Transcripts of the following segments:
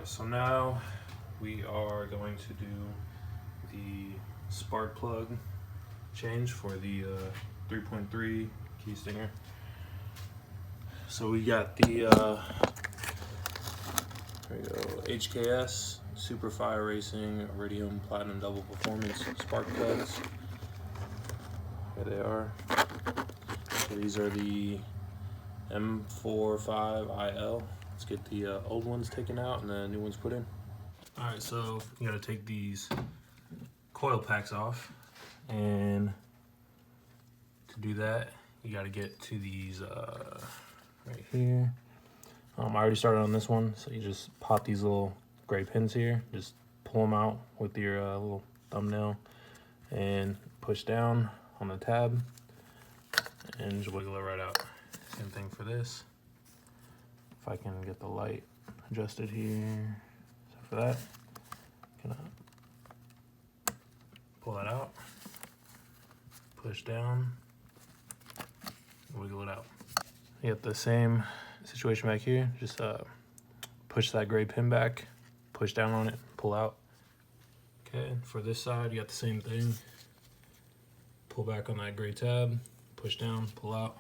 So now we are going to do the spark plug change for the 3.3 Kia Stinger. So we got the there you go, HKS Super Fire Racing Iridium Platinum Double Performance spark plugs. Here they are. So these are the M45IL. Let's get the old ones taken out and the new ones put in. Alright, so you gotta take these coil packs off, and to do that you gotta get to these right here. I already started on this one, so you just pop these little gray pins here, just pull them out with your little thumbnail and push down on the tab and just wiggle it right out. Same thing for this. If I can get the light adjusted here. So for that, gonna pull that out, push down, wiggle it out. You get the same situation back here. Just push that gray pin back, push down on it, pull out. Okay, for this side, you got the same thing. Pull back on that gray tab, push down, pull out.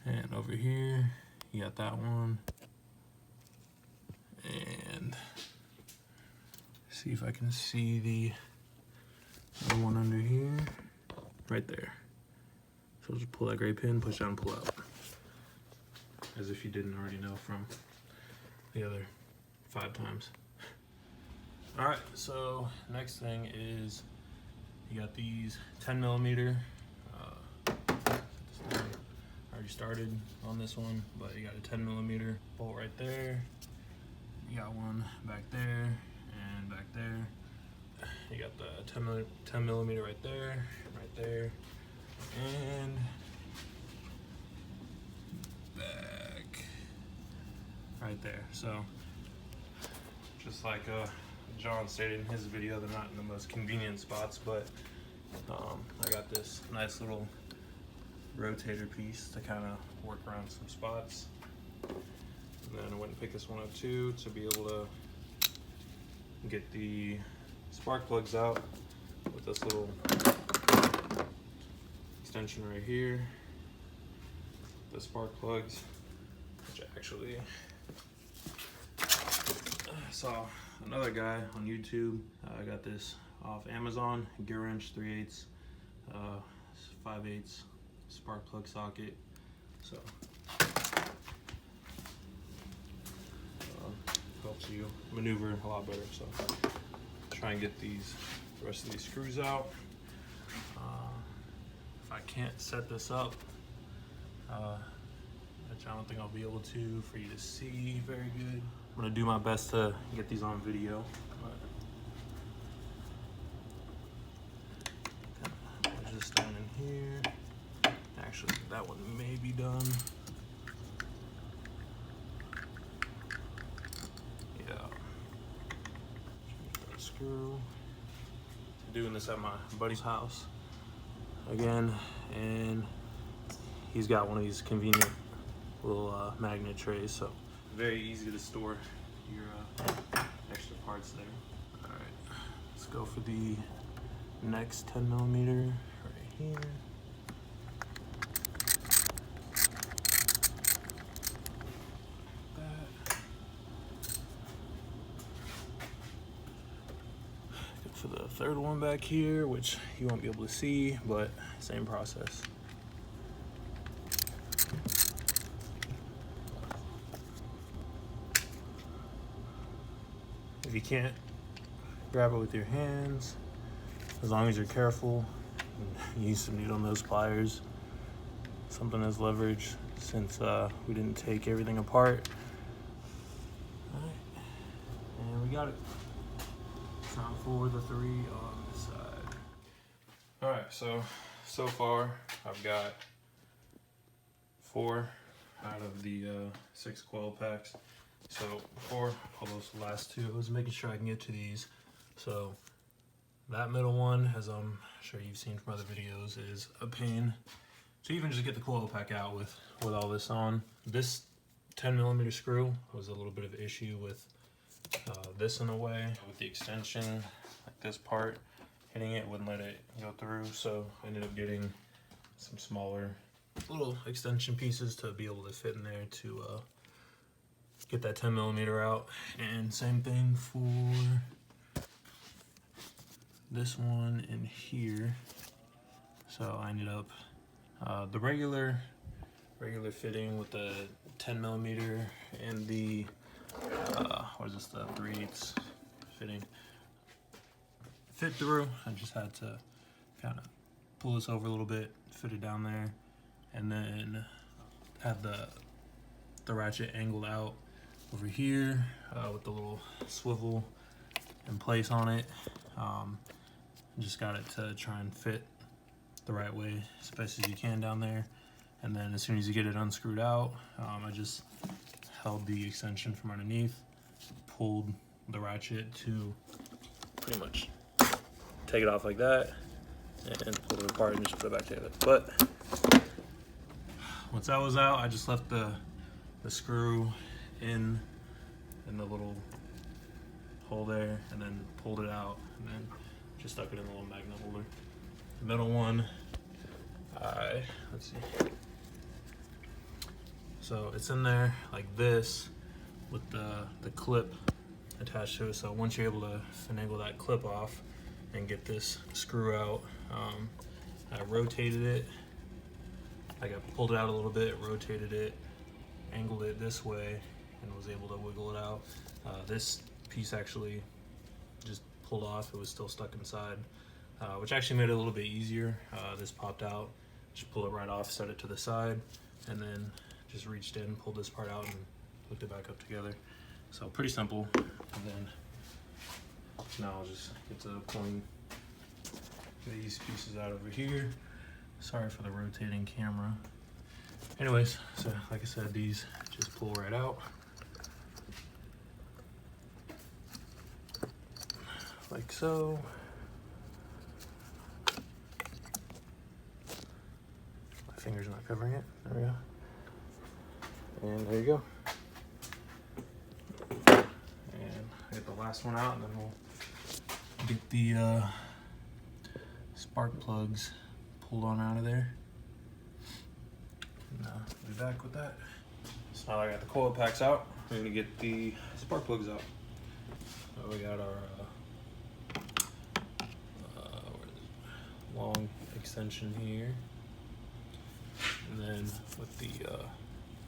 And over here, you got that one. And see if I can see the other one under here, right there. So just pull that gray pin, push down, pull out. As if you didn't already know from the other 5 times. All right, so next thing is you got these 10mm. Already started on this one, but you got a 10mm bolt right there. You got one back there and back there. You got the 10mm right there, and back right there. So just like John stated in his video, they're not in the most convenient spots, but I got this nice little rotator piece to kind of work around some spots. And then I went and picked this one up too to be able to get the spark plugs out with this little extension right here. The spark plugs, which I actually saw another guy on YouTube. I got this off Amazon, gear wrench 3/8, 5/8 spark plug socket. So helps you maneuver a lot better. So try and get the rest of these screws out. If I can't set this up, which I don't think I'll be able to for you to see very good, I'm gonna do my best to get these on video. But push this down in here. Actually, that one may be done. Yeah. Screw. Doing this at my buddy's house again, and he's got one of these convenient little magnet trays, so very easy to store your extra parts there. All right, let's go for the next 10mm right here. For the third one back here, which you won't be able to see, but same process. If you can't grab it with your hands, as long as you're careful, use some needle nose pliers, something as leverage, since we didn't take everything apart. All right, and we got it. Time for the 3 on this side. All right, so far I've got 4 out of the 6 coil packs. So before I pull those last 2, I was making sure I can get to these. So that middle one, as I'm sure you've seen from other videos, is a pain to even just get the coil pack out with all this on. This 10mm screw was a little bit of an issue with this in the way with the extension, like this part, hitting it wouldn't let it go through, so I ended up getting some smaller little extension pieces to be able to fit in there to get that 10mm out. And same thing for this one in here. So I ended up the regular fitting with the 10mm and the what is this, the 3/8 fitting fit through. I just had to kind of pull this over a little bit, fit it down there, and then have the ratchet angled out over here with the little swivel in place on it. Just got it to try and fit the right way as best as you can down there. And then as soon as you get it unscrewed out, I just held the extension from underneath, pulled the ratchet to pretty much take it off like that, and pulled it apart and just put it back together. But once that was out, I just left the screw in the little hole there, and then pulled it out, and then just stuck it in the little magnet holder. The middle one, let's see. So it's in there like this with the clip attached to it. So once you're able to finagle that clip off and get this screw out, I rotated it. I pulled it out a little bit, rotated it, angled it this way, and was able to wiggle it out. This piece actually just pulled off. It was still stuck inside, which actually made it a little bit easier. This popped out, just pull it right off, set it to the side, and then just reached in, pulled this part out, and hooked it back up together. So pretty simple. And then now I'll just get to pulling these pieces out over here. Sorry for the rotating camera. Anyways, so like I said, these just pull right out. Like so. My finger's not covering it. There we go. And there you go. And I get the last one out, and then we'll get the spark plugs pulled on out of there. And we'll be back with that. So now I got the coil packs out, we're gonna get the spark plugs out. So we got our long extension here, and then with the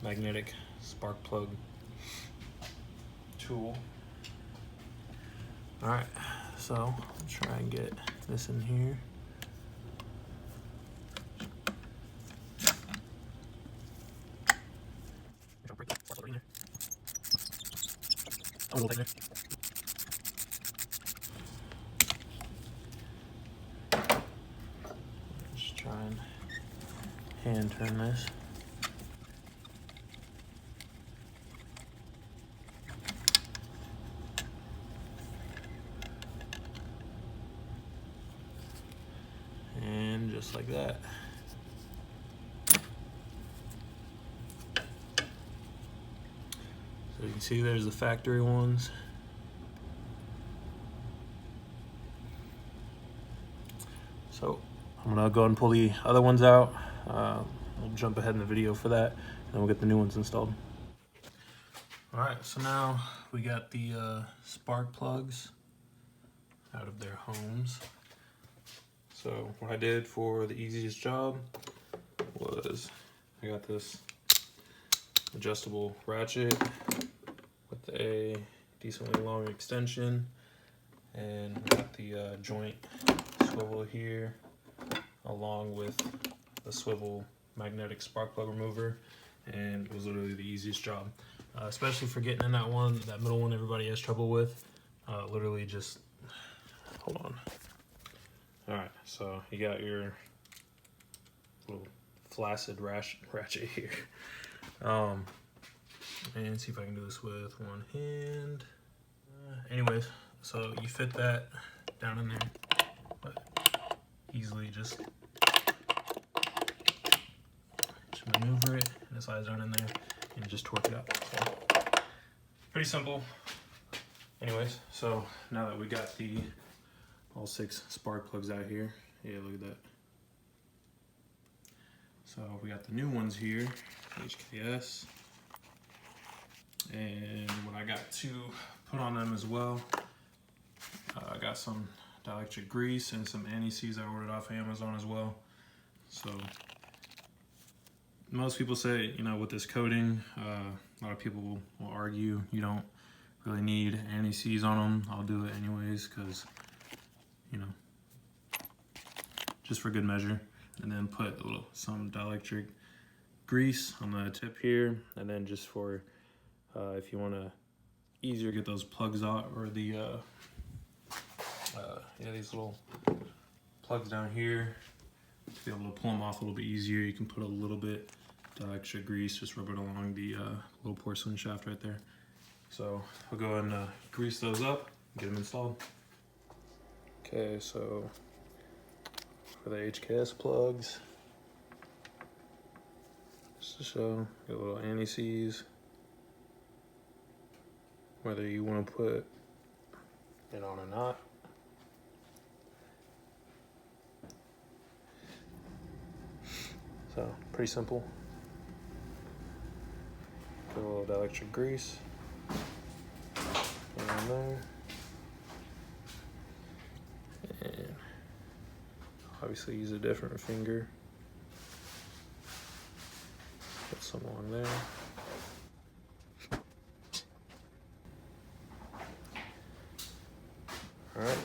magnetic spark plug tool. All right, so I'll try and get this in here. Just try and hand turn this. And just like that. So you can see there's the factory ones. So I'm gonna go ahead and pull the other ones out. We'll jump ahead in the video for that, and then we'll get the new ones installed. All right, so now we got the spark plugs out of their homes. So what I did for the easiest job was I got this adjustable ratchet with a decently long extension, and we got the joint swivel here along with the swivel magnetic spark plug remover, and it was literally the easiest job, especially for getting in that middle one everybody has trouble with. Literally just hold on. All right, so you got your little flaccid ratchet here. And see if I can do this with one hand. Anyways, so you fit that down in there, but easily just maneuver it, and it slides down in there, and just torque it up. So, pretty simple. anyways, so now that we got all 6 spark plugs out here, yeah, look at that. So we got the new ones here, HKS, and what I got to put on them as well, I got some dielectric grease and some anti-seize I ordered off Amazon as well. So most people say, you know, with this coating, a lot of people will argue you don't really need anti-seize on them. I'll do it anyways because, you know, just for good measure. And then put some dielectric grease on the tip here, and then just for if you want to easier get those plugs out, or the yeah, these little plugs down here, to be able to pull them off a little bit easier, you can put a little bit dielectric grease, just rub it along the little porcelain shaft right there. So I'll go ahead and grease those up and get them installed. Okay, so for the HKS plugs, just to show, get a little anti-seize, whether you want to put it on or not. So pretty simple. Put a little dielectric grease in there, and obviously use a different finger. Put some on there. All right.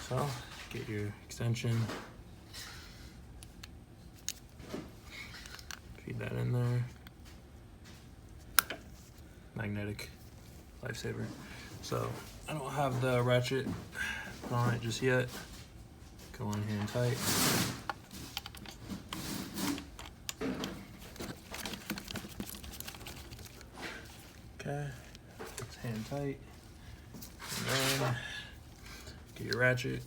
So get your extension, feed that in there. Magnetic lifesaver. So I don't have the ratchet on it just yet. Go in hand tight. Okay, it's hand tight. And then get your ratchet.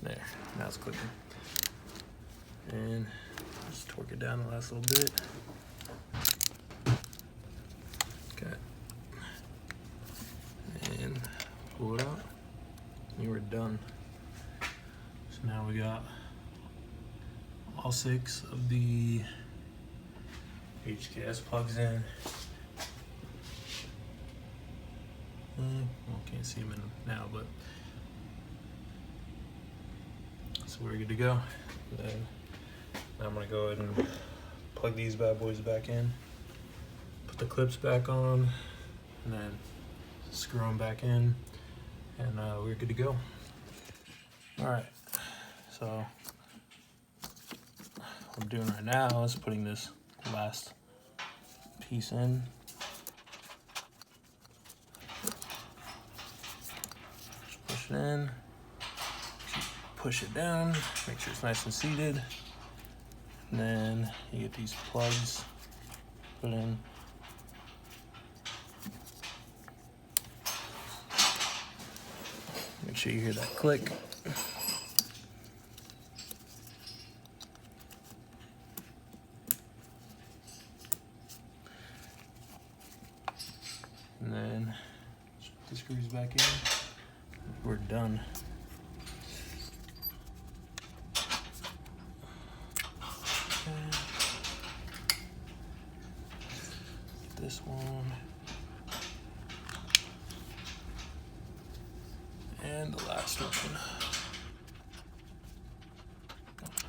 There, now it's clicking. And just torque it down the last little bit. Okay. And pull it out. And we're done. So now we got all 6 of the HKS plugs in. Well, can't see them in now, but so we're good to go. Then I'm gonna go ahead and plug these bad boys back in, put the clips back on, and then screw them back in, and we're good to go. All right, so what I'm doing right now is putting this last piece in. Just push it in, push it down, make sure it's nice and seated. And then you get these plugs put in. Make sure you hear that click. And then just put the screws back in. We're done. This one and the last one.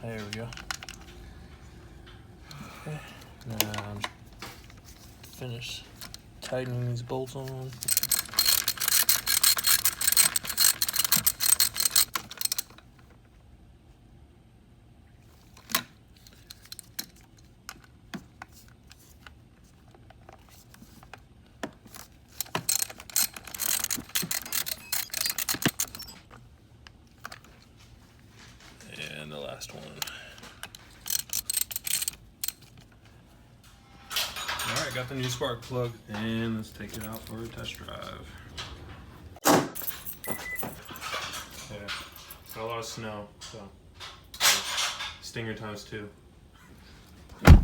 There we go. Okay, now finish tightening these bolts on. And the last one. All right, got the new spark plug, and let's take it out for a test drive. Yeah, it's got a lot of snow, so Stinger times 2. Alright,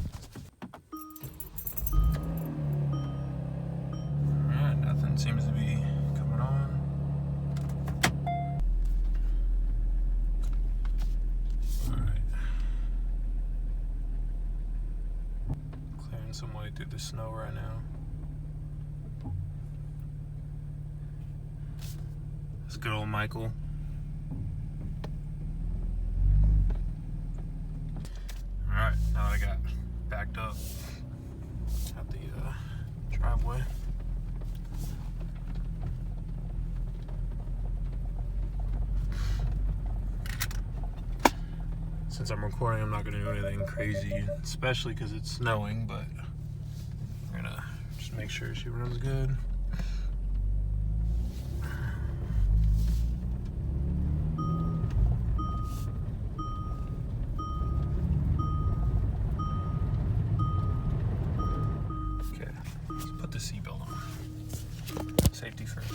nothing seems to be coming on. Alright. Clearing some way through the snow right now. It's good old Michael. Alright, now I got backed up at the driveway. Since I'm recording, I'm not going to do anything crazy, especially because it's snowing, but I'm going to just make sure she runs good. Okay, let's put the seatbelt on. Safety first.